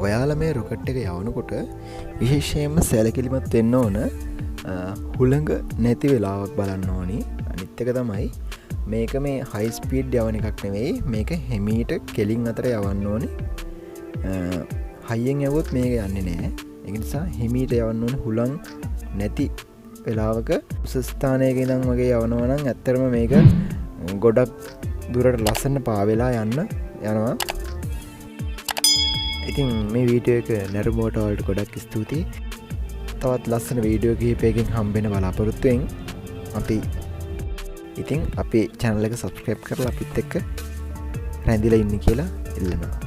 ඔයාලා මේ රොකට් එක යවනකොට විශේෂයෙන්ම සැලකිලිමත් වෙන්න ඕන හුළඟ නැති වෙලාවක් බලන්න ඕනි. අනිත් එක තමයි මේක මේ හයි ස්පීඩ් යවන එකක් නෙවෙයි, මේක හිමීට කෙලින් අතර යවන්න ඕනේ. හයියෙන් යවුවොත් මේක යන්නේ නැහැ. ඒ නිසා හිමීට යවන්න ඕනේ හුළං නැති වෙලාවක උසස්ථානයක ඉඳන් වගේ යවනවනම් ඇත්තරම මේක ගොඩක් දුරට ලස්සන්න පාවෙලා යනවා. ඉතින් මේ වීඩියෝ එක නැරඹුවට ඔයාලට ගොඩක් ස්තුතියි. තවත් ලස්සන වීඩියෝ කිහිපයකින් හම්බෙන්න බලාපොරොත්තු වෙමින් අපි ඉතින් අපේ channel එක subscribe කරලා අපිත් එක්ක රැඳිලා ඉන්න කියලා ඉල්ලනවා.